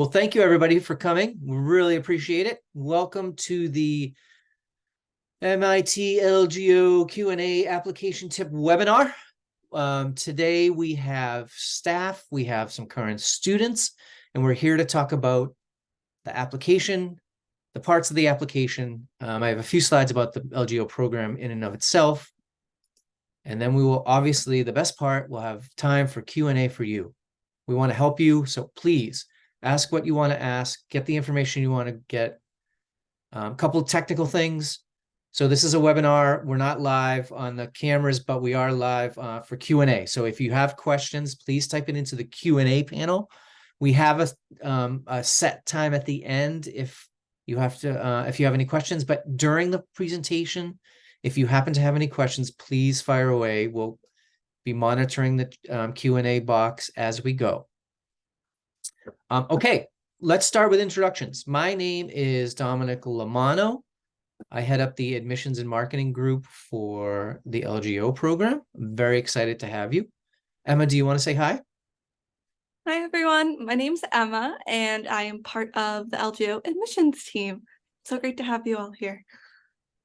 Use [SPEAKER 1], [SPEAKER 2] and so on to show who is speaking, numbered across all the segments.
[SPEAKER 1] Well, thank you everybody for coming. We really appreciate it. Welcome to the MIT LGO Q&A application tip webinar. Today we have staff, we have some current students, and we're here to talk about the application, the parts of the application. I have a few slides about the LGO program in and of itself. And then we will, obviously, the best part, we'll have time for Q&A for you. We want to help you, so please ask what you want to ask, get the information you want to get. A couple of technical things. So this is a webinar. We're not live on the cameras, but we are live for Q&A. So if you have questions, please type it into the Q&A panel. We have a set time at the end if you have any questions, but during the presentation, if you happen to have any questions, please fire away. We'll be monitoring the Q&A box as we go. Okay, let's start with introductions. My name is Dominic Lamano. I head up the admissions and marketing group for the LGO program. I'm very excited to have you. Emma, do you want to say hi?
[SPEAKER 2] Hi, everyone. My name's Emma, and I am part of the LGO admissions team. So great to have you all here.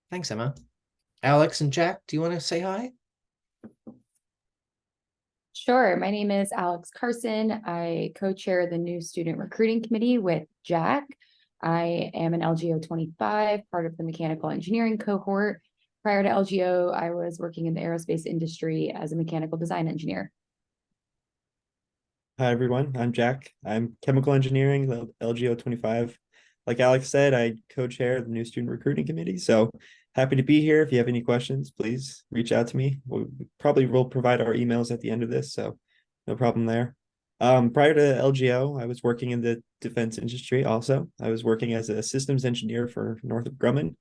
[SPEAKER 1] Thanks, Emma. Alex and Jack, do you want to say hi?
[SPEAKER 3] Sure. My name is Alex Carson. I co-chair the new student recruiting committee with Jack. I am an LGO 25, part of the mechanical engineering cohort. Prior to LGO, I was working in the aerospace industry as a mechanical design engineer.
[SPEAKER 4] Hi, everyone. I'm Jack. I'm chemical engineering, LGO 25. Like Alex said, I co-chair the new student recruiting committee. So happy to be here. If you have any questions, please reach out to me. We probably will provide our emails at the end of this, so no problem there. Prior to LGO, I was working in the defense industry also. I was working as a systems engineer for Northrop Grumman,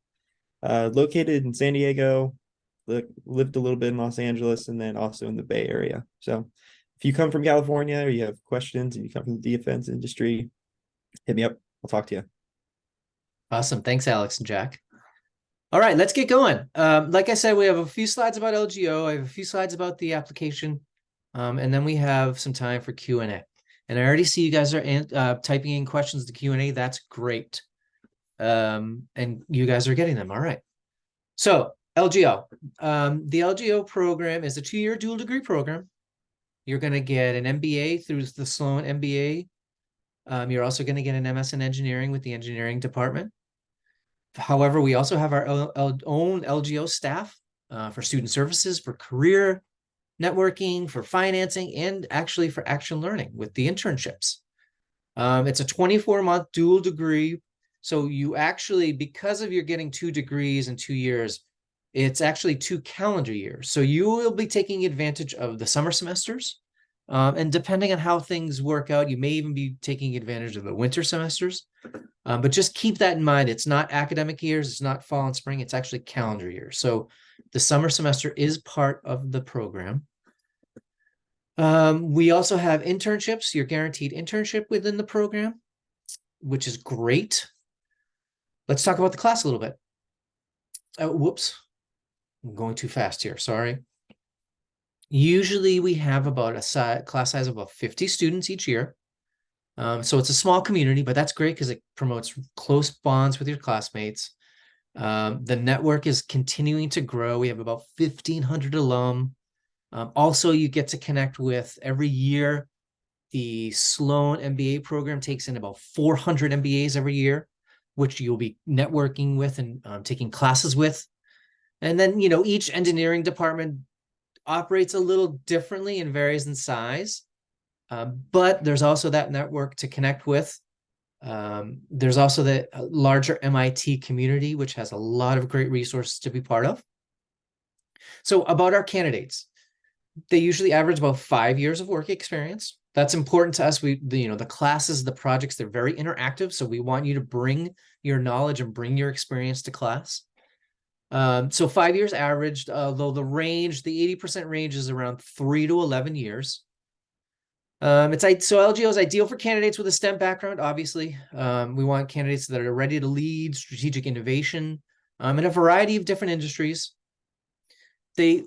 [SPEAKER 4] located in San Diego, lived a little bit in Los Angeles, and then also in the Bay Area. So if you come from California or you have questions and you come from the defense industry, hit me up. I'll talk to you.
[SPEAKER 1] Awesome. Thanks, Alex and Jack. All right, let's get going. Like I said, we have a few slides about LGO. I have a few slides about the application. And then we have some time for Q&A. And I already see you guys are typing in questions to Q&A. That's great. And you guys are getting them. All right. So LGO. The LGO program is a 2-year dual degree program. You're going to get an MBA through the Sloan MBA. You're also going to get an MS in engineering with the engineering department. However, we also have our own LGO staff for student services, for career networking, for financing, and actually for action learning with the internships. It's a 24-month dual degree. So you actually, because of you're getting 2 degrees in 2 years, it's actually 2 calendar years. So you will be taking advantage of the summer semesters. And depending on how things work out, you may even be taking advantage of the winter semesters. But just keep that in mind. It's not academic years. It's not fall and spring. It's actually calendar years. So the summer semester is part of the program. We also have internships. You're guaranteed internship within the program, which is great. Let's talk about the class a little bit. Whoops. I'm going too fast here. Sorry. Usually we have about a class size of about 50 students each year. So it's a small community, but that's great because it promotes close bonds with your classmates. The network is continuing to grow. We have about 1,500 alum. Also, you get to connect with every year. The Sloan MBA program takes in about 400 MBAs every year, which you'll be networking with and taking classes with. And then, each engineering department operates a little differently and varies in size. But there's also that network to connect with. There's also the larger MIT community, which has a lot of great resources to be part of. So about our candidates, they usually average about 5 years of work experience. That's important to us. The classes, the projects, they're very interactive. So we want you to bring your knowledge and bring your experience to class. So 5 years averaged, though the 80% range is around 3 to 11 years. So LGO is ideal for candidates with a STEM background. Obviously, we want candidates that are ready to lead strategic innovation in a variety of different industries.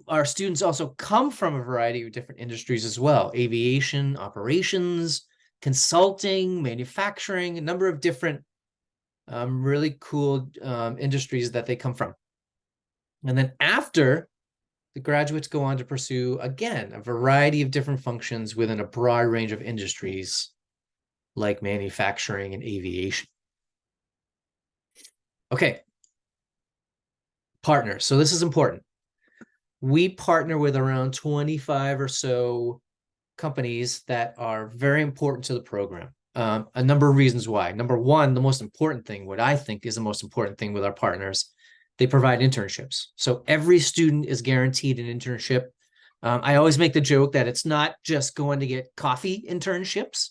[SPEAKER 1] Our students also come from a variety of different industries as well: aviation, operations, consulting, manufacturing, a number of different really cool industries that they come from. And then after, the graduates go on to pursue, again, a variety of different functions within a broad range of industries like manufacturing and aviation. Okay. Partners. So this is important. We partner with around 25 or so companies that are very important to the program. A number of reasons why. Number one, the most important thing, what I think is the most important thing with our partners, they provide internships. So every student is guaranteed an internship. I always make the joke that it's not just going to get coffee internships.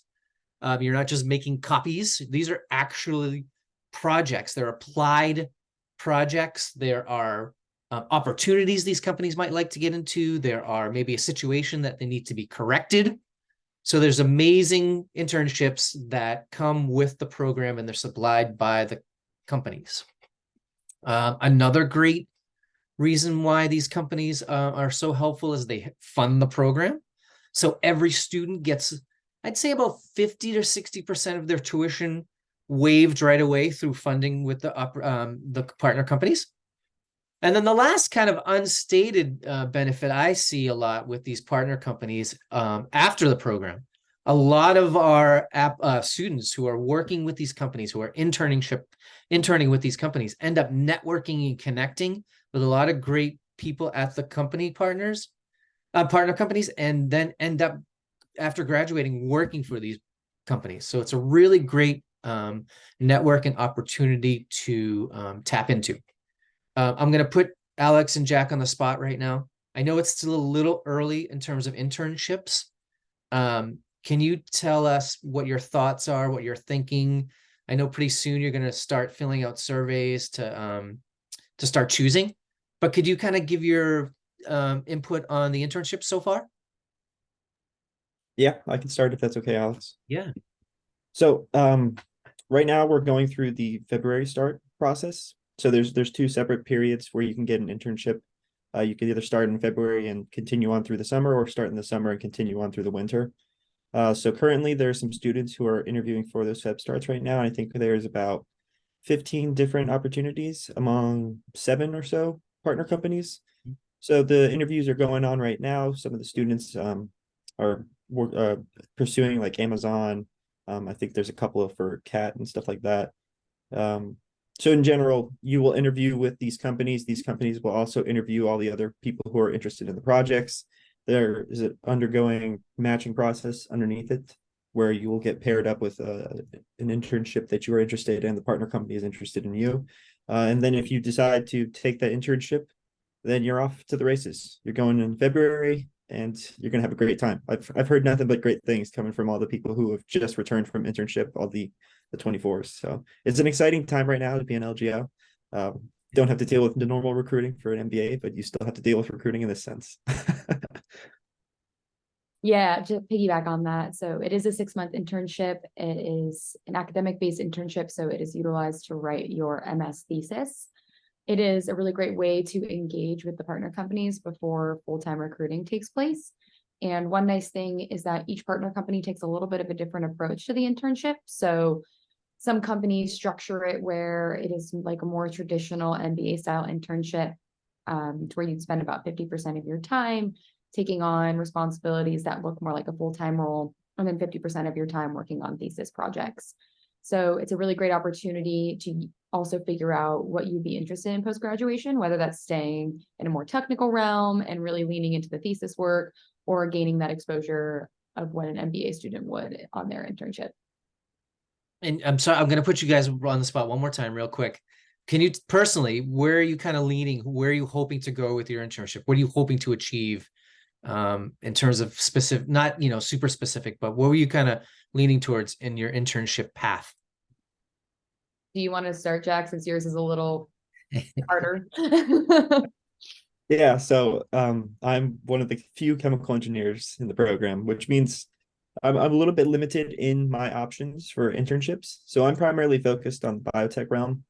[SPEAKER 1] You're not just making copies. These are actually projects. They're applied projects. There are opportunities these companies might like to get into. There are maybe a situation that they need to be corrected. So there's amazing internships that come with the program, and they're supplied by the companies. Another great reason why these companies are so helpful is they fund the program. So every student gets, I'd say, about 50 to 60% of their tuition waived right away through funding with the partner companies. And then the last kind of unstated benefit I see a lot with these partner companies after the program, a lot of our students who are working with these companies, who are interning with these companies, end up networking and connecting with a lot of great people at the company partner companies, and then end up, after graduating, working for these companies. So it's a really great network and opportunity to tap into. I'm going to put Alex and Jack on the spot right now. I know it's still a little early in terms of internships. Can you tell us what your thoughts are, what you're thinking? I know pretty soon you're going to start filling out surveys to start choosing, but could you kind of give your input on the internship so far?
[SPEAKER 4] Yeah, I can start if that's okay, Alex.
[SPEAKER 1] Yeah.
[SPEAKER 4] So right now we're going through the February start process. So there's two separate periods where you can get an internship. You can either start in February and continue on through the summer, or start in the summer and continue on through the winter. So currently there are some students who are interviewing for those Feb starts right now. And I think there's about 15 different opportunities among 7 or so partner companies. So the interviews are going on right now. Some of the students are pursuing like Amazon. I think there's a couple for CAT and stuff like that. So in general, you will interview with these companies. These companies will also interview all the other people who are interested in the projects. There is an undergoing matching process underneath it, where you will get paired up with an internship that you are interested in. The partner company is interested in you. And then if you decide to take that internship, then you're off to the races. You're going in February, and you're going to have a great time. I've heard nothing but great things coming from all the people who have just returned from internship, all the 24s. So it's an exciting time right now to be an LGO. Don't have to deal with the normal recruiting for an MBA, but you still have to deal with recruiting in this sense.
[SPEAKER 3] Yeah, to piggyback on that. So it is a 6-month internship. It is an academic-based internship, so it is utilized to write your MS thesis. It is a really great way to engage with the partner companies before full-time recruiting takes place. And one nice thing is that each partner company takes a little bit of a different approach to the internship. So some companies structure it where it is like a more traditional MBA style internship, to where you'd spend about 50% of your time taking on responsibilities that look more like a full-time role, and then 50% of your time working on thesis projects. So it's a really great opportunity to also figure out what you'd be interested in post-graduation, whether that's staying in a more technical realm and really leaning into the thesis work, or gaining that exposure of what an MBA student would on their internship.
[SPEAKER 1] And I'm sorry, I'm going to put you guys on the spot one more time real quick. Can you personally, where are you kind of leaning? Where are you hoping to go with your internship? What are you hoping to achieve in terms of specific, not, super specific, but what were you kind of leaning towards in your internship path?
[SPEAKER 3] Do you want to start, Jack, since yours is a little harder?
[SPEAKER 4] Yeah, so I'm one of the few chemical engineers in the program, which means I'm a little bit limited in my options for internships. So I'm primarily focused on the biotech realm,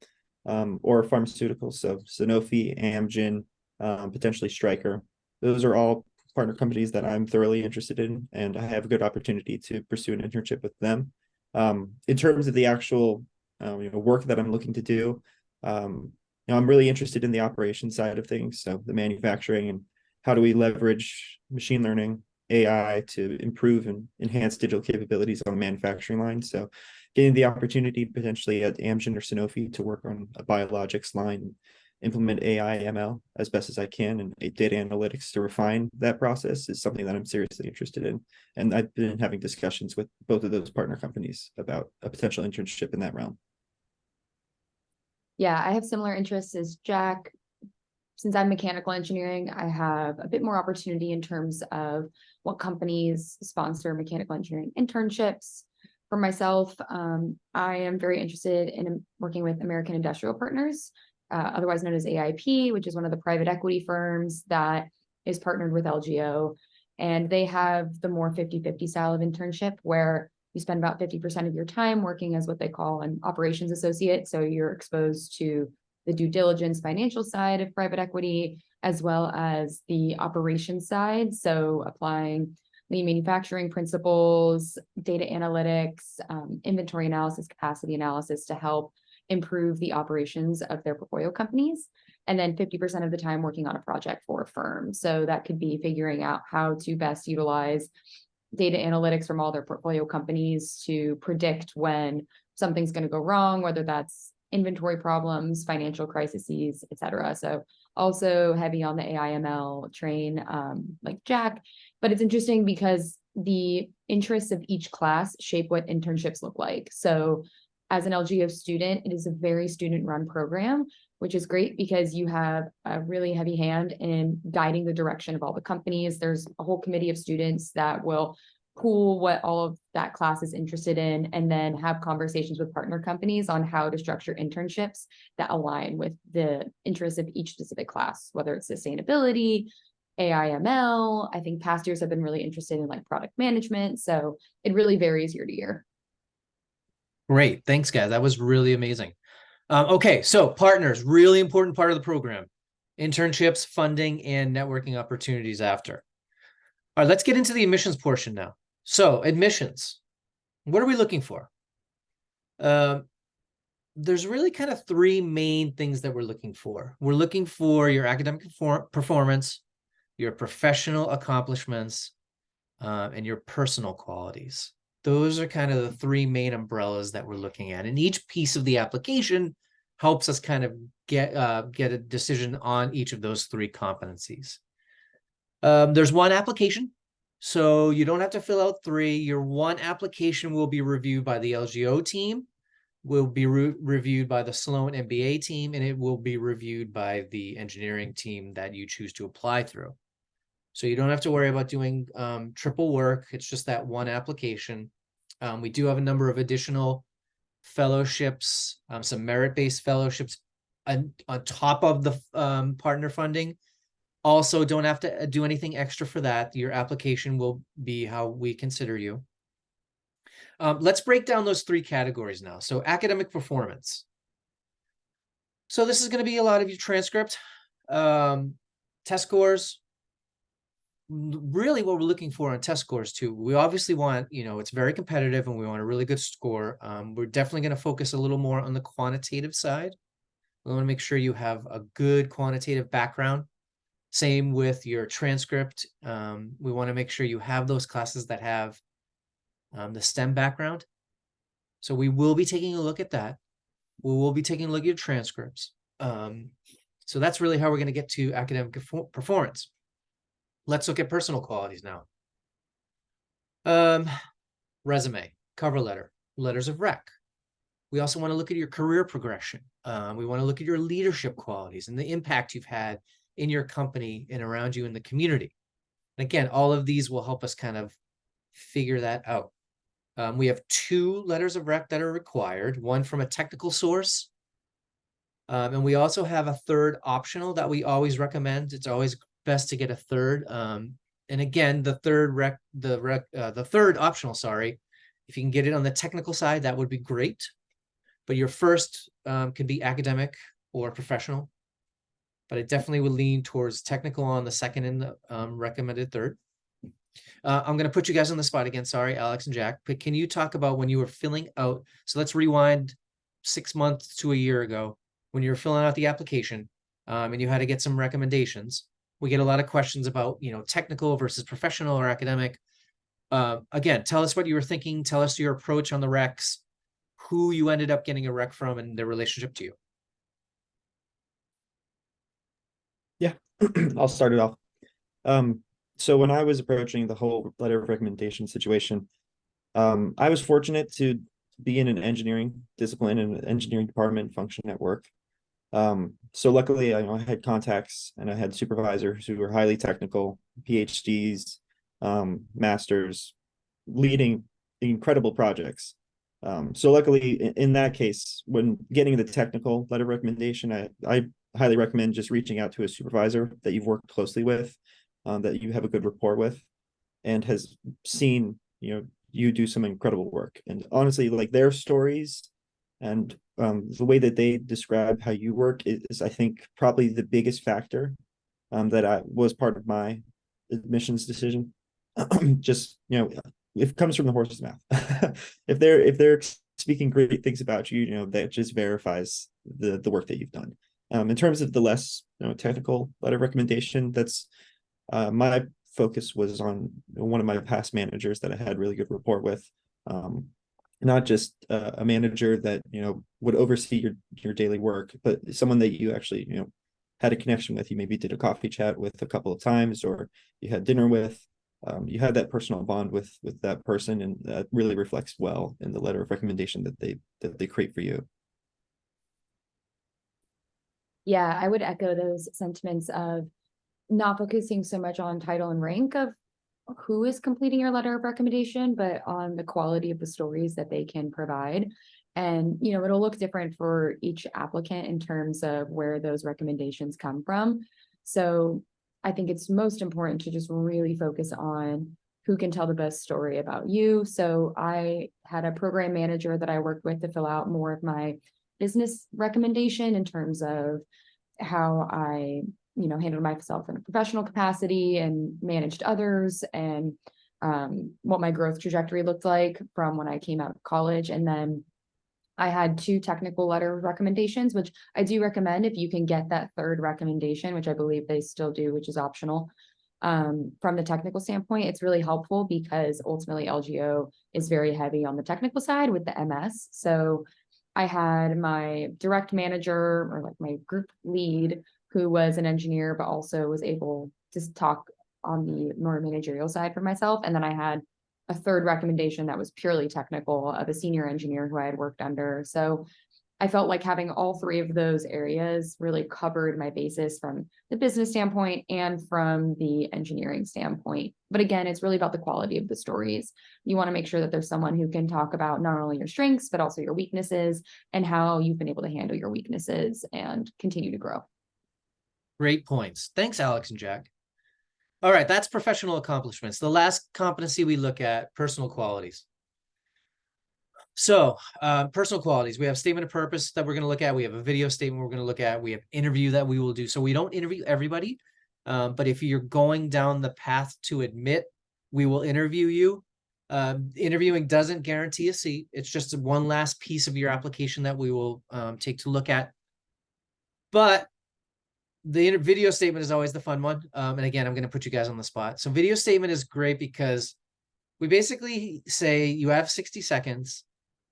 [SPEAKER 4] or pharmaceuticals. So Sanofi, Amgen, potentially Stryker. Those are all partner companies that I'm thoroughly interested in, and I have a good opportunity to pursue an internship with them. In terms of the actual work that I'm looking to do, I'm really interested in the operation side of things, so the manufacturing and how do we leverage machine learning, AI to improve and enhance digital capabilities on the manufacturing line. So getting the opportunity potentially at Amgen or Sanofi to work on a biologics line, implement AI, ML as best as I can, and data analytics to refine that process is something that I'm seriously interested in. And I've been having discussions with both of those partner companies about a potential internship in that realm.
[SPEAKER 3] Yeah, I have similar interests as Jack. Since I'm mechanical engineering, I have a bit more opportunity in terms of what companies sponsor mechanical engineering internships. For myself, I am very interested in working with American Industrial Partners, otherwise known as AIP, which is one of the private equity firms that is partnered with LGO. And they have the more 50-50 style of internship where you spend about 50% of your time working as what they call an operations associate. So you're exposed to the due diligence financial side of private equity, as well as the operations side. So applying lean manufacturing principles, data analytics, inventory analysis, capacity analysis to help improve the operations of their portfolio companies. And then 50% of the time working on a project for a firm. So that could be figuring out how to best utilize data analytics from all their portfolio companies to predict when something's going to go wrong, whether that's inventory problems, financial crises, et cetera. So also heavy on the AI/ML train, like Jack. But it's interesting because the interests of each class shape what internships look like. So as an LGO student, it is a very student-run program, which is great because you have a really heavy hand in guiding the direction of all the companies. There's a whole committee of students that will pool what all of that class is interested in, and then have conversations with partner companies on how to structure internships that align with the interests of each specific class, whether it's sustainability, AI/ML. I think past years have been really interested in like product management. So it really varies year to year.
[SPEAKER 1] Great. Thanks, guys. That was really amazing. Okay, so partners, really important part of the program. Internships, funding, and networking opportunities after. All right, let's get into the admissions portion now. So admissions, what are we looking for? There's really kind of three main things that we're looking for. We're looking for your academic performance, your professional accomplishments, and your personal qualities. Those are kind of the three main umbrellas that we're looking at. And each piece of the application helps us kind of get a decision on each of those three competencies. There's one application, so you don't have to fill out three. Your one application will be reviewed by the LGO team, will be reviewed by the Sloan MBA team, and it will be reviewed by the engineering team that you choose to apply through. So you don't have to worry about doing triple work. It's just that one application. We do have a number of additional fellowships, some merit-based fellowships on top of the partner funding. Also, don't have to do anything extra for that. Your application will be how we consider you. Let's break down those three categories now. So academic performance. So this is going to be a lot of your transcript, test scores. Really what we're looking for on test scores too. We obviously want, it's very competitive and we want a really good score. We're definitely going to focus a little more on the quantitative side. We want to make sure you have a good quantitative background. Same with your transcript. We want to make sure you have those classes that have the STEM background. So we will be taking a look at that. We will be taking a look at your transcripts. So that's really how we're going to get to academic performance. Let's look at personal qualities now. Resume, cover letter, letters of rec. We also want to look at your career progression. We want to look at your leadership qualities and the impact you've had in your company and around you in the community. And again, all of these will help us kind of figure that out. We have 2 letters of rec that are required, one from a technical source. And we also have a third optional that we always recommend. It's always best to get a third. And again, the third optional, sorry, if you can get it on the technical side, that would be great. But your first could be academic or professional. but I definitely would lean towards technical on the second and the recommended third. I'm going to put you guys on the spot again. Sorry, Alex and Jack, but can you talk about when you were filling out? So let's rewind 6 months to a year ago when you were filling out the application, and you had to get some recommendations. We get a lot of questions about, technical versus professional or academic. Again, tell us what you were thinking. Tell us your approach on the recs, who you ended up getting a rec from, and their relationship to you.
[SPEAKER 4] Yeah, I'll start it off. So when I was approaching the whole letter of recommendation situation, I was fortunate to be in an engineering discipline and an engineering department function at work. So luckily, I had contacts and I had supervisors who were highly technical, PhDs, masters, leading incredible projects. So luckily, in that case, when getting the technical letter of recommendation, I highly recommend just reaching out to a supervisor that you've worked closely with, that you have a good rapport with, and has seen, you do some incredible work. And honestly, like their stories and the way that they describe how you work is, I think, probably the biggest factor that I was part of my admissions decision. Just, it comes from the horse's mouth. if they're speaking great things about you, that just verifies the work that you've done. In terms of the less technical letter of recommendation, that's my focus was on one of my past managers that I had really good rapport with. Not just a manager that would oversee your daily work, but someone that you actually had a connection with. You maybe did a coffee chat with a couple of times, or you had dinner with. You had that personal bond with that person, and that really reflects well in the letter of recommendation that they create for you.
[SPEAKER 3] Yeah, I would echo those sentiments of not focusing so much on title and rank of who is completing your letter of recommendation, but on the quality of the stories that they can provide. And, it'll look different for each applicant in terms of where those recommendations come from. So I think it's most important to just really focus on who can tell the best story about you. So I had a program manager that I worked with to fill out more of my business recommendation in terms of how I handled myself in a professional capacity and managed others, and what my growth trajectory looked like from when I came out of college. And then I had 2 technical letter recommendations, which I do recommend if you can get that third recommendation, which I believe they still do, which is optional. From the technical standpoint, it's really helpful because ultimately LGO is very heavy on the technical side with the MS. So I had my direct manager, or like my group lead, who was an engineer, but also was able to talk on the more managerial side for myself. And then I had a third recommendation that was purely technical of a senior engineer who I had worked under. So I felt like having all 3 of those areas really covered my basis from the business standpoint and from the engineering standpoint. But again, it's really about the quality of the stories. You want to make sure that there's someone who can talk about not only your strengths, but also your weaknesses and how you've been able to handle your weaknesses and continue to grow.
[SPEAKER 1] Great points. Thanks, Alex and Jack. All right, that's professional accomplishments. The last competency we look at, personal qualities. So personal qualities, we have statement of purpose that we're going to look at. We have a video statement we're going to look at. We have interview that we will do. So we don't interview everybody, but if you're going down the path to admit, we will interview you. Interviewing doesn't guarantee a seat. It's just one last piece of your application that we will take to look at. But the video statement is always the fun one. And again, I'm going to put you guys on the spot. So video statement is great because we basically say you have 60 seconds,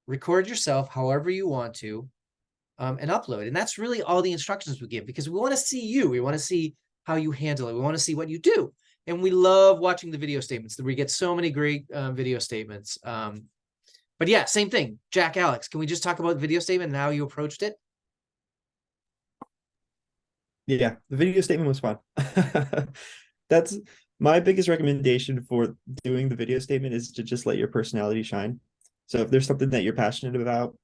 [SPEAKER 1] record yourself however you want to, and upload. And that's really all the instructions we give, because we want to see you. We want to see how you handle it. We want to see what you do. And we love watching the video statements. We get so many great video statements. But yeah, same thing. Jack, Alex, can we just talk about the video statement and how you approached it?
[SPEAKER 4] Yeah, the video statement was fun. That's my biggest recommendation for doing the video statement, is to just let your personality shine. So if there's something that you're passionate about,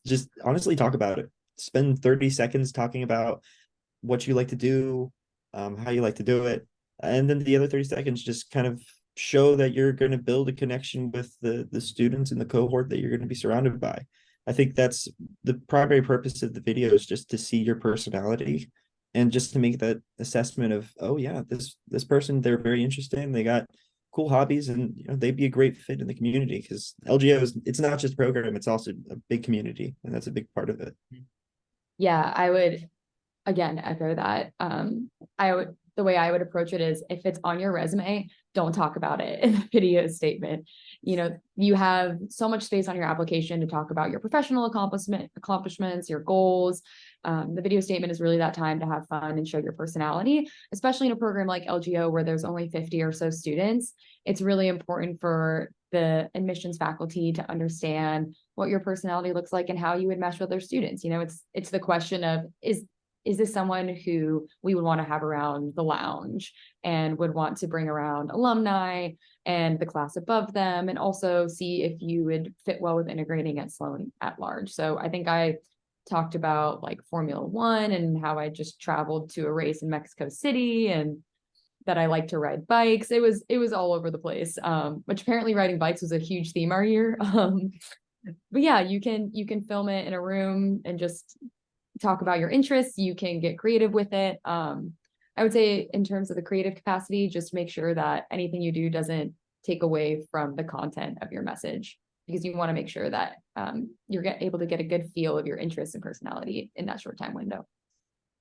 [SPEAKER 4] just honestly talk about it. Spend 30 seconds talking about what you like to do, how you like to do it. And then the other 30 seconds, just kind of show that you're going to build a connection with the students in the cohort that you're going to be surrounded by. I think that's the primary purpose of the video, is just to see your personality and just to make that assessment of, oh yeah, this person, they're very interesting, they got cool hobbies, and they'd be a great fit in the community, because LGO it's not just a program, it's also a big community, and that's a big part of it.
[SPEAKER 3] Yeah, I would again echo that. The way I would approach it is, if it's on your resume, don't talk about it in the video statement. You have so much space on your application to talk about your professional accomplishments, your goals. The video statement is really that time to have fun and show your personality, especially in a program like LGO where there's only 50 or so students. It's really important for the admissions faculty to understand what your personality looks like and how you would mesh with their students. It's the question of, is this someone who we would want to have around the lounge and would want to bring around alumni and the class above them, and also see if you would fit well with integrating at Sloan at large. So I think I talked about like Formula One and how I just traveled to a race in Mexico City, and that I like to ride bikes. It was all over the place. Which apparently riding bikes was a huge theme our year. But yeah, you can film it in a room and just talk about your interests. You can get creative with it. I would say in terms of the creative capacity, just make sure that anything you do doesn't take away from the content of your message, because you want to make sure that you're able to get a good feel of your interests and personality in that short time window.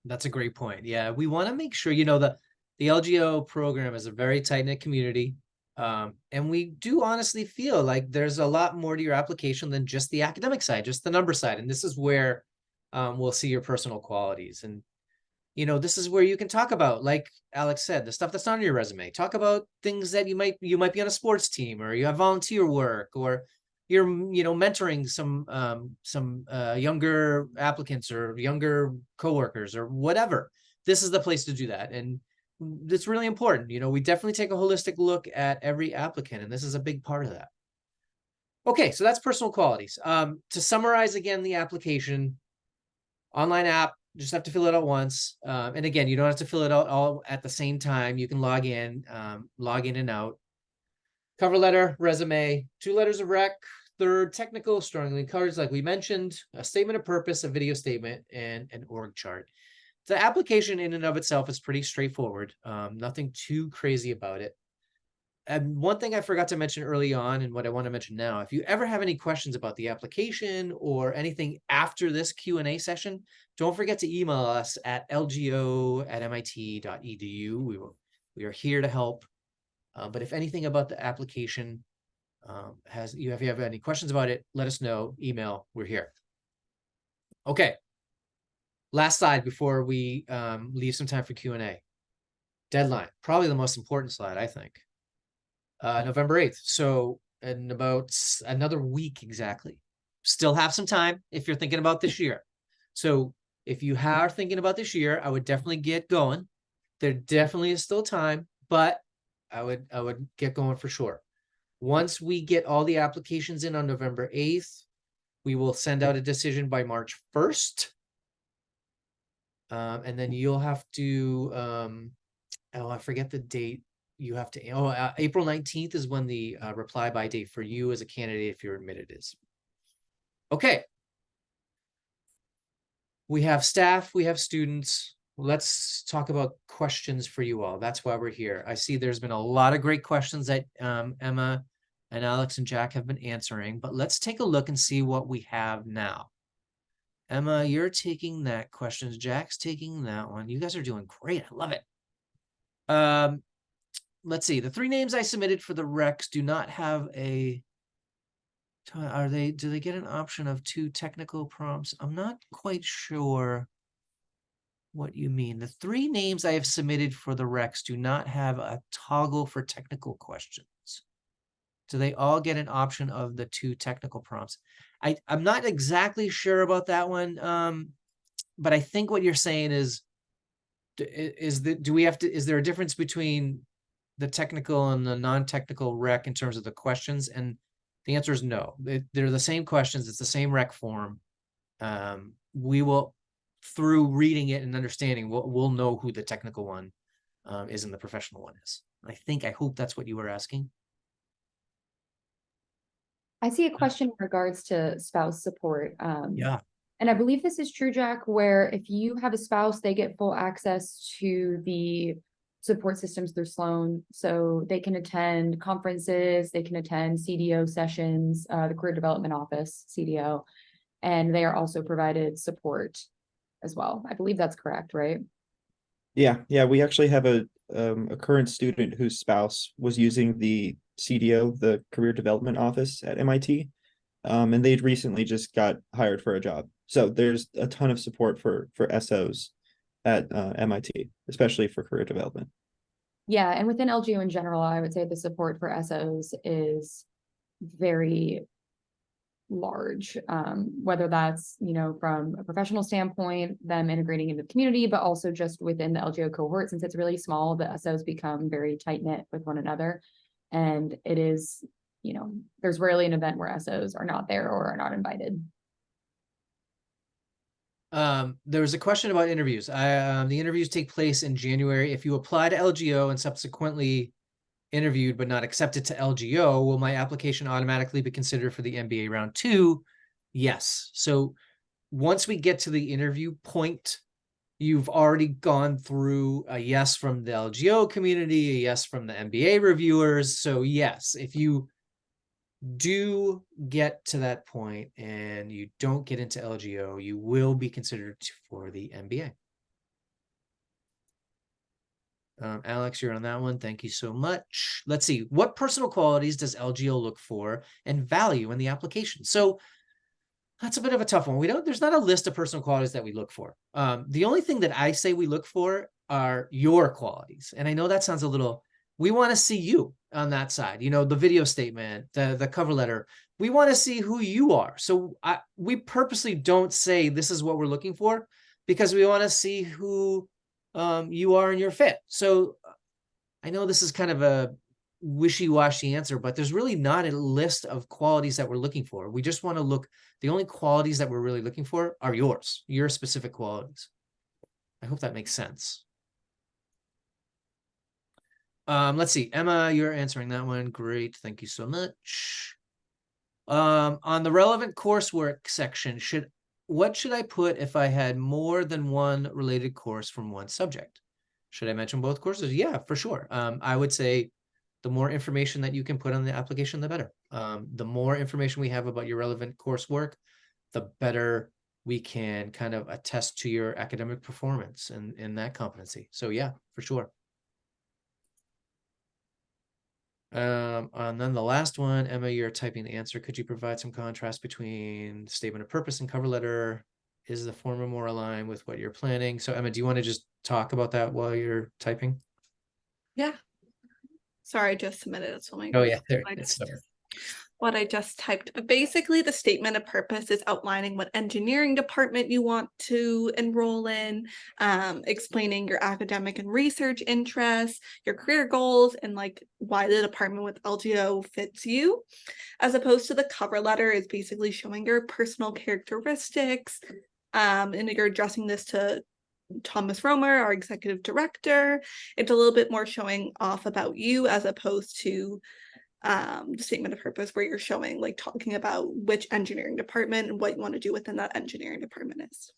[SPEAKER 1] That's a great point. Yeah, we want to make sure, the LGO program is a very tight-knit community. And we do honestly feel like there's a lot more to your application than just the academic side, just the number side. And this is where we'll see your personal qualities. And, this is where you can talk about, like Alex said, the stuff that's not on your resume. Talk about things that you might be on a sports team, or you have volunteer work, or you're, mentoring some younger applicants or younger coworkers or whatever. This is the place to do that. And it's really important. We definitely take a holistic look at every applicant, and this is a big part of that. Okay, so that's personal qualities. To summarize again, the application, online app, just have to fill it out once. And again, you don't have to fill it out all at the same time. You can log in and out. Cover letter, resume, 2 letters of rec, 3rd technical, strongly encouraged, like we mentioned, a statement of purpose, a video statement, and an org chart. The application in and of itself is pretty straightforward. Nothing too crazy about it. And one thing I forgot to mention early on, and what I want to mention now, if you ever have any questions about the application or anything after this Q&A session, don't forget to email us at lgo@mit.edu. We are here to help. But if anything about the application if you have any questions about it, let us know. Email. We're here. Okay. Last slide before we leave some time for Q&A. Deadline, probably the most important slide, I think. November 8th. So in about another week exactly. Still have some time if you're thinking about this year. So if you are thinking about this year, I would definitely get going. There definitely is still time, but I would get going for sure. Once we get all the applications in on November 8th, we will send out a decision by March 1st. And then you'll have to, I forget the date. You have to, April 19th is when the reply by date for you as a candidate, if you're admitted, is. Okay. We have staff, we have students. Let's talk about questions for you all. That's why we're here. I see there's been a lot of great questions that Emma and Alex and Jack have been answering, but let's take a look and see what we have now. Emma, you're taking that questions. Jack's taking that one. You guys are doing great. I love it. Let's see. The 3 names I submitted for the recs do not have a. Do they get an option of 2 technical prompts? I'm not quite sure what you mean. The 3 names I have submitted for the recs do not have a toggle for technical questions. Do they all get an option of the 2 technical prompts? I'm not exactly sure about that one. But I think what you're saying is there a difference between the technical and the non-technical rec in terms of the questions? And the answer is no. They're the same questions. It's the same rec form. We will, through reading it and understanding, we'll know who the technical one is and the professional one is. I hope that's what you were asking.
[SPEAKER 3] I see a question in regards to spouse support.
[SPEAKER 1] Yeah.
[SPEAKER 3] And I believe this is true, Jack, where if you have a spouse, they get full access to the support systems through Sloan. So they can attend conferences, they can attend CDO sessions, the Career Development Office, CDO, and they are also provided support as well. I believe that's correct, right?
[SPEAKER 4] Yeah, we actually have a current student whose spouse was using the CDO, the Career Development Office at MIT, and they'd recently just got hired for a job. So there's a ton of support for SOs at MIT, especially for career development.
[SPEAKER 3] Yeah, and within LGO in general, I would say the support for SOs is very large, whether that's, from a professional standpoint, them integrating into the community, but also just within the LGO cohort, since it's really small, the SOs become very tight-knit with one another. And it is, there's rarely an event where SOs are not there or are not invited.
[SPEAKER 1] There was a question about interviews. The interviews take place in January. If you apply to LGO and subsequently interviewed but not accepted to LGO, will my application automatically be considered for the MBA round 2? Yes. So once we get to the interview point, you've already gone through a yes from the LGO community, a yes from the MBA reviewers. So yes, if you do get to that point and you don't get into LGO, you will be considered for the MBA. Alex, you're on that one. Thank you so much. Let's see. What personal qualities does LGO look for and value in the application? So that's a bit of a tough one. There's not a list of personal qualities that we look for. The only thing that I say we look for are your qualities. And I know that sounds a little, we want to see you on that side, the video statement, the cover letter. We want to see who you are. So we purposely don't say this is what we're looking for, because we want to see who you are and your fit. So I know this is kind of a wishy-washy answer, but there's really not a list of qualities that we're looking for. We just want to look, the only qualities that we're really looking for are yours, your specific qualities. I hope that makes sense. Let's see, Emma, you're answering that one. Great, thank you so much. On the relevant coursework section, what should I put if I had more than one related course from one subject? Should I mention both courses? Yeah, for sure. I would say the more information that you can put on the application, the better. The more information we have about your relevant coursework, the better we can kind of attest to your academic performance and that competency. So yeah, for sure. And then the last one, Emma, you're typing the answer. Could you provide some contrast between statement of purpose and cover letter? Is the former more aligned with what you're planning? So Emma, do you want to just talk about that while you're typing?
[SPEAKER 2] Yeah. Sorry, I just submitted it. So
[SPEAKER 1] Oh yeah, there
[SPEAKER 2] I
[SPEAKER 1] it's
[SPEAKER 2] just, what I just typed. But basically, the statement of purpose is outlining what engineering department you want to enroll in, explaining your academic and research interests, your career goals, and like why the department with LGO fits you. As opposed to the cover letter is basically showing your personal characteristics, and you're addressing this to Thomas Romer, our executive director. It's a little bit more showing off about you as opposed to the statement of purpose, where you're showing, like, talking about which engineering department and what you want to do within that engineering department is.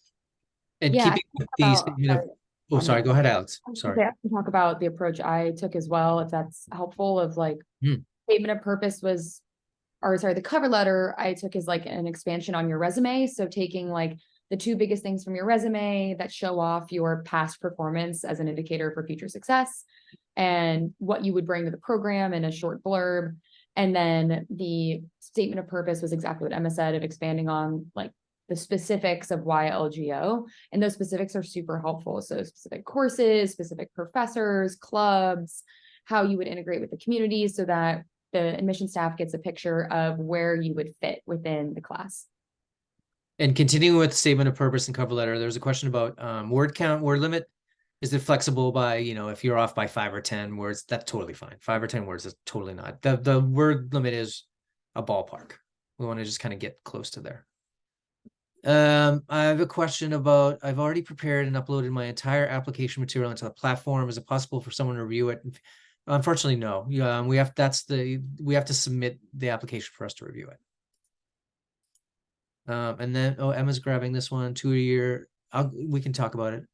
[SPEAKER 1] and
[SPEAKER 3] Yeah,
[SPEAKER 1] keeping with the statement of, oh, sorry, go ahead, Alex. Sorry.
[SPEAKER 3] I can talk about the approach I took as well, if that's helpful, of like statement of purpose was, or sorry, the cover letter I took is like an expansion on your resume. So taking like the 2 biggest things from your resume that show off your past performance as an indicator for future success and what you would bring to the program in a short blurb. And then the statement of purpose was exactly what Emma said, of expanding on like the specifics of why LGO. And those specifics are super helpful. So specific courses, specific professors, clubs, how you would integrate with the community so that the admission staff gets a picture of where you would fit within the class.
[SPEAKER 1] And continuing with statement of purpose and cover letter, there's a question about word count, word limit. Is it flexible by, if you're off by 5 or 10 words, that's totally fine. 5 or 10 words is totally not. The word limit is a ballpark. We want to just kind of get close to there. I have a question about, I've already prepared and uploaded my entire application material into the platform. Is it possible for someone to review it? Unfortunately, no. We have to submit the application for us to review it. And then, oh, Emma's grabbing this one, 2 a year. We can talk about it.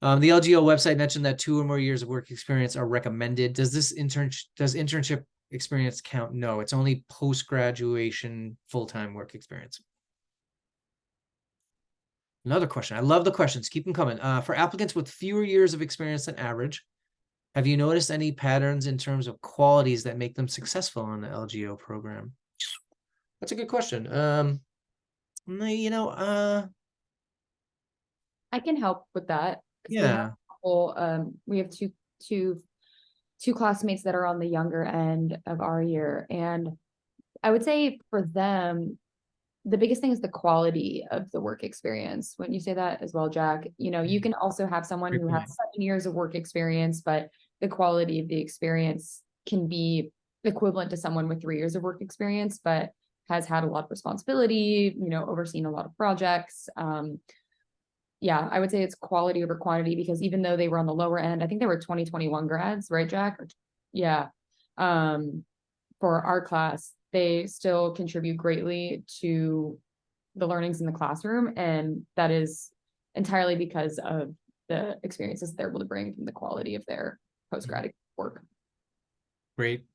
[SPEAKER 1] The LGO website mentioned that 2 or more years of work experience are recommended. Does internship experience count? No, it's only post-graduation full-time work experience. Another question. I love the questions. Keep them coming. For applicants with fewer years of experience than average, have you noticed any patterns in terms of qualities that make them successful in the LGO program? That's a good question. You know,
[SPEAKER 3] I can help with that. 'Cause
[SPEAKER 1] yeah.
[SPEAKER 3] we have two classmates that are on the younger end of our year. And I would say for them, the biggest thing is the quality of the work experience. When you say that as well, Jack, you can also have someone
[SPEAKER 1] Great
[SPEAKER 3] who has
[SPEAKER 1] point.
[SPEAKER 3] 7 years of work experience, but the quality of the experience can be equivalent to someone with 3 years of work experience, but has had a lot of responsibility, overseen a lot of projects. Yeah, I would say it's quality over quantity, because even though they were on the lower end, I think they were 2021 grads, right, Jack? Yeah. For our class, they still contribute greatly to the learnings in the classroom. And that is entirely because of the experiences they're able to bring from the quality of their post-grad work.
[SPEAKER 1] Great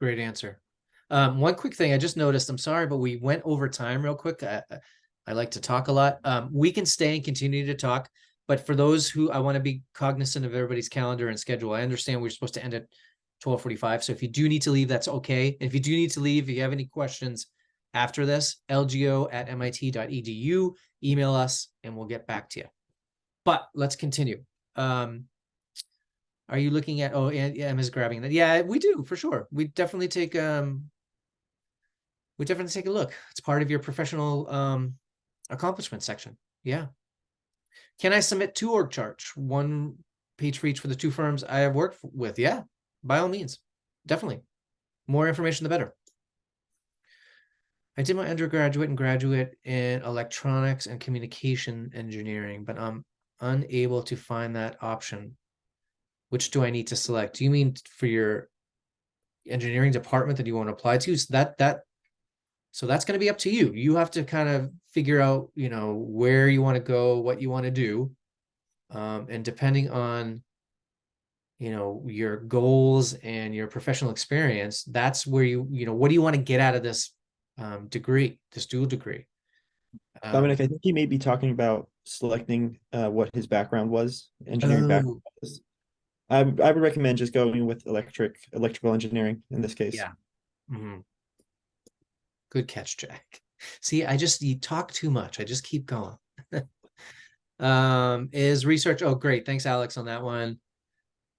[SPEAKER 1] answer. One quick thing I just noticed, I'm sorry, but we went over time real quick. I like to talk a lot. We can stay and continue to talk, but for those who, I want to be cognizant of everybody's calendar and schedule. I understand we're supposed to end at 12:45. So if you do need to leave, that's okay. If you do need to leave, if you have any questions after this, lgo@mit.edu, email us and we'll get back to you. But let's continue. Are you looking at, oh, and Emma's grabbing that. Yeah, we do, for sure. We definitely take a look. It's part of your professional accomplishment section. Yeah. Can I submit 2 org charts, 1 page for each for the 2 firms I have worked with? Yeah, by all means, definitely. More information, the better. I did my undergraduate and graduate in electronics and communication engineering, but I'm unable to find that option. Which do I need to select? Do you mean for your engineering department that you want to apply to? So that's going to be up to you. You have to kind of figure out, where you want to go, what you want to do. And depending on, your goals and your professional experience, that's where what do you want to get out of this degree, this dual degree?
[SPEAKER 4] Dominic, I think he may be talking about selecting what his background was, engineering background was. I would recommend just going with electrical engineering in this case.
[SPEAKER 1] Yeah. Mm-hmm. Good catch, Jack. See, you talk too much. I just keep going. Is research, oh, great. Thanks, Alex, on that one.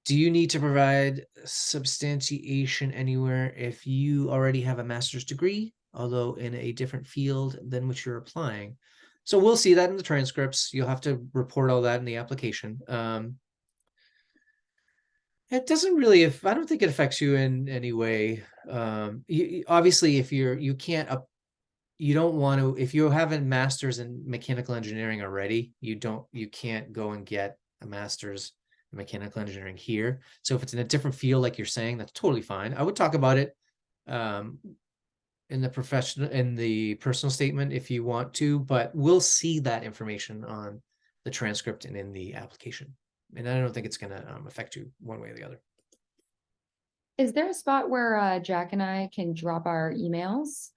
[SPEAKER 1] Do you need to provide substantiation anywhere if you already have a master's degree, although in a different field than which you're applying? So we'll see that in the transcripts. You'll have to report all that in the application. It doesn't really, I don't think it affects you in any way. Obviously, if you don't want to, if you have a master's in mechanical engineering already, you can't go and get a master's in mechanical engineering here. So if it's in a different field, like you're saying, that's totally fine. I would talk about it in the personal statement if you want to, but we'll see that information on the transcript and in the application. And I don't think it's going to affect you one way or the other.
[SPEAKER 3] Is there a spot where Jack and I can drop our emails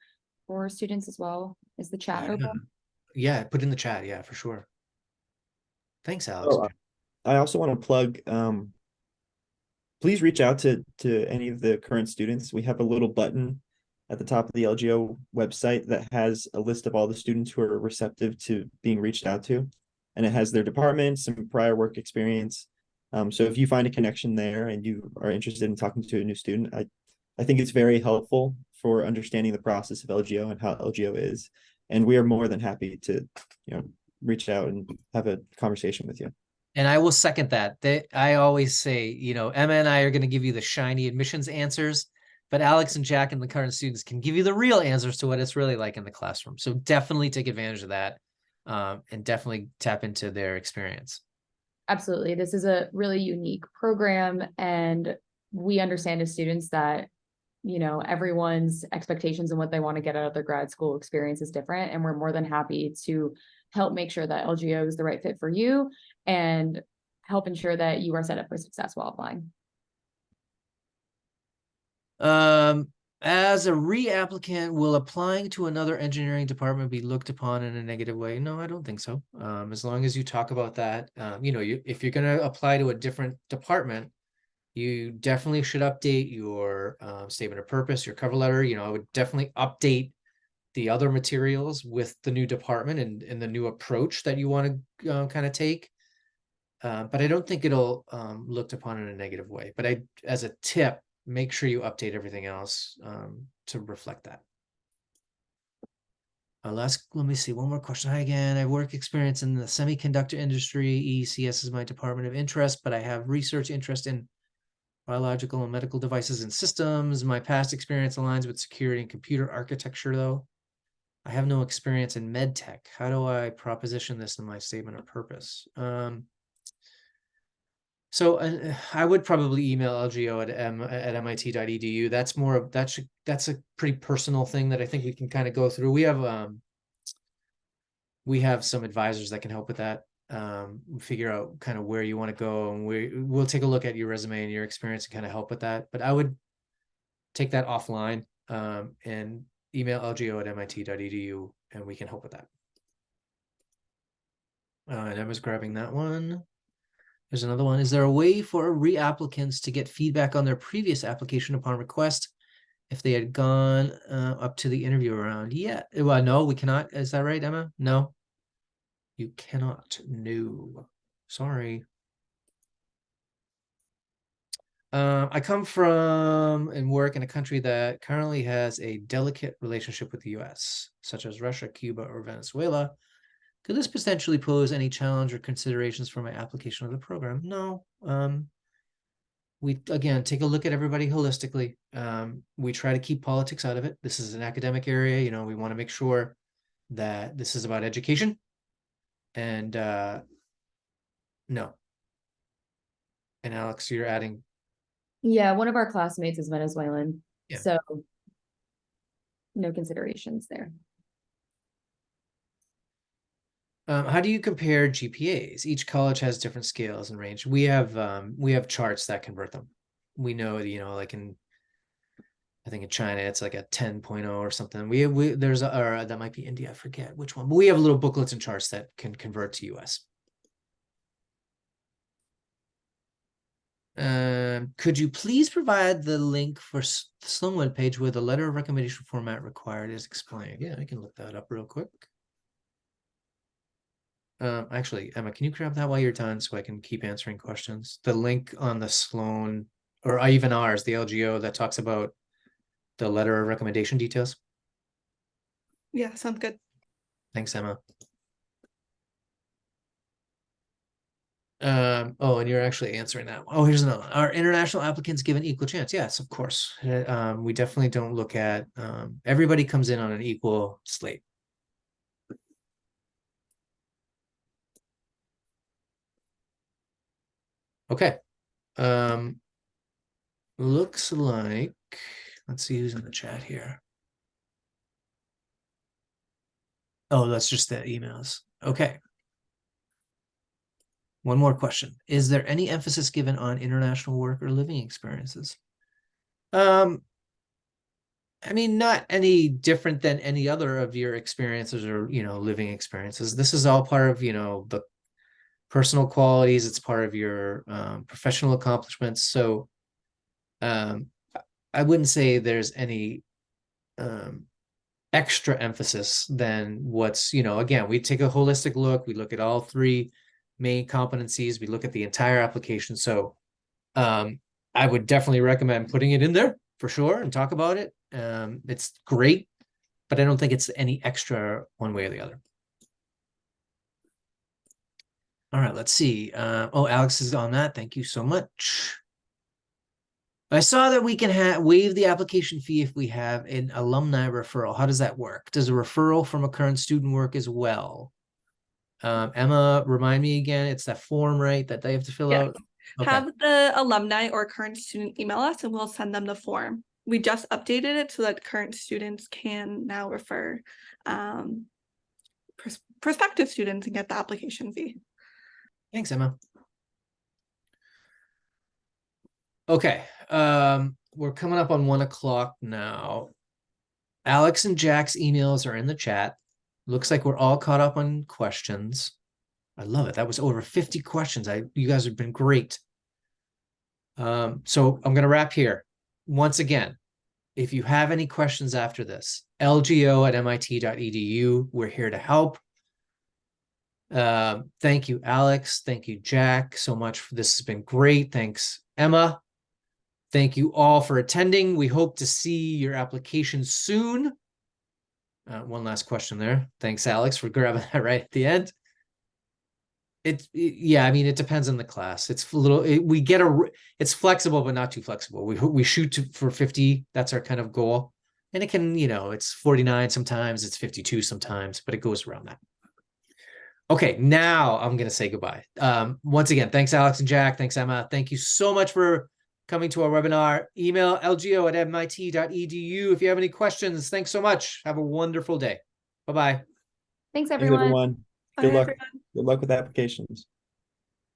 [SPEAKER 3] for students as well? Is the chat open?
[SPEAKER 1] Yeah, put in the chat. Yeah, for sure. Thanks, Alex.
[SPEAKER 4] Oh, I also want to plug, please reach out to any of the current students. We have a little button at the top of the LGO website that has a list of all the students who are receptive to being reached out to. And it has their department, some prior work experience. So if you find a connection there and you are interested in talking to a new student, I think it's very helpful for understanding the process of LGO and how LGO is. And we are more than happy to, reach out and have a conversation with you.
[SPEAKER 1] And I will second that. I always say, Emma and I are going to give you the shiny admissions answers, but Alex and Jack and the current students can give you the real answers to what it's really like in the classroom. So definitely take advantage of that. And definitely tap into their experience.
[SPEAKER 3] Absolutely. This is a really unique program, and we understand as students that you know, everyone's expectations and what they want to get out of their grad school experience is different. And we're more than happy to help make sure that LGO is the right fit for you and help ensure that you are set up for success while applying.
[SPEAKER 1] As a reapplicant, will applying to another engineering department be looked upon in a negative way? No, I don't think so. As long as you talk about that, you know, if you're going to apply to a different department, you definitely should update your statement of purpose, your cover letter. You know, I would definitely update the other materials with the new department and the new approach that you want to kind of take. But I don't think it'll looked upon in a negative way. But as a tip, make sure you update everything else to reflect that. Let me see, one more question. Hi again. I have work experience in the semiconductor industry. ECS is my department of interest, but I have research interest in biological and medical devices and systems. My past experience aligns with security and computer architecture, though. I have no experience in med tech. How do I proposition this in my statement of purpose? So I would probably email LGO at mit.edu. That's more of that's a pretty personal thing that I think we can kind of go through. We have some advisors that can help with that. Figure out kind of where you want to go, and we'll take a look at your resume and your experience and kind of help with that. But I would take that offline and email LGO at mit.edu, and we can help with that. And I was grabbing that one. There's another one. Is there a way for reapplicants to get feedback on their previous application upon request if they had gone up to the interview round? Yeah. Well, no, we cannot. Is that right, Emma? No. You cannot. No. Sorry. I come from and work in a country that currently has a delicate relationship with the US, such as Russia, Cuba, or Venezuela. Could this potentially pose any challenge or considerations for my application of the program? No. We, again, take a look at everybody holistically. We try to keep politics out of it. This is an academic area. You know, we want to make sure that this is about education. And no. And Alex, you're adding.
[SPEAKER 3] Yeah, one of our classmates is Venezuelan,
[SPEAKER 1] Yeah.
[SPEAKER 3] so no considerations there.
[SPEAKER 1] How do you compare GPAs? Each college has different scales and range. We have charts that convert them. We know, you know, like I think in China it's like a 10.0 or something. There's or that might be India, I forget which one, but we have little booklets and charts that can convert to US. Could you please provide the link for the Sloan webpage where the letter of recommendation format required is explained? Yeah, I can look that up real quick. Actually, Emma, can you grab that while you're done so I can keep answering questions? The link on the Sloan, or even ours, the LGO, that talks about the letter of recommendation details.
[SPEAKER 2] Yeah, sounds good.
[SPEAKER 1] Thanks, Emma. Oh, and you're actually answering that one. Oh, here's another one. Are international applicants given equal chance? Yes, of course. We definitely don't look at everybody comes in on an equal slate. Okay. Looks like, let's see who's in the chat here. Oh, that's just the emails. Okay. One more question. Is there any emphasis given on international work or living experiences? I mean, not any different than any other of your experiences or, you know, living experiences. This is all part of, you know, the personal qualities. It's part of your professional accomplishments. So I wouldn't say there's any extra emphasis than what's, you know, again, we take a holistic look. We look at all three main competencies. We look at the entire application. So I would definitely recommend putting it in there for sure and talk about it. It's great, but I don't think it's any extra one way or the other. All right, let's see. Oh, Alex is on that. Thank you so much. I saw that we can waive the application fee if we have an alumni referral. How does that work? Does a referral from a current student work as well? Emma, remind me again, it's that form, right, that they have to fill
[SPEAKER 2] Yes.
[SPEAKER 1] out? Okay.
[SPEAKER 2] Have the alumni or current student email us and we'll send them the form. we just updated it so that current students can now refer prospective students and get the application fee.
[SPEAKER 1] Thanks, Emma. Okay, we're coming up on 1 o'clock now. Alex and Jack's emails are in the chat. Looks like we're all caught up on questions. I love it. That was over 50 questions. You guys have been great. So I'm going to wrap here. Once again, if you have any questions after this, lgo@mit.edu. We're here to help. Thank you, Alex. Thank you, Jack, so much. This has been great. Thanks, Emma. Thank you all for attending. We hope to see your application soon. One last question there. Thanks, Alex, for grabbing that right at the end. Yeah, I mean, it depends on the class. It's a little, it's flexible, but not too flexible. We shoot for 50. That's our kind of goal. And it can, it's 49 sometimes, it's 52 sometimes, but it goes around that. Okay, now I'm going to say goodbye. Once again, thanks, Alex and Jack. Thanks, Emma. Thank you so much for coming to our webinar. Email lgo@mit.edu if you have any questions. Thanks so much. Have a wonderful day. Bye-bye.
[SPEAKER 3] Thanks,
[SPEAKER 4] Thanks,
[SPEAKER 3] everyone.
[SPEAKER 4] everyone.
[SPEAKER 2] Bye,
[SPEAKER 4] Good luck.
[SPEAKER 2] everyone.
[SPEAKER 4] Good luck with applications.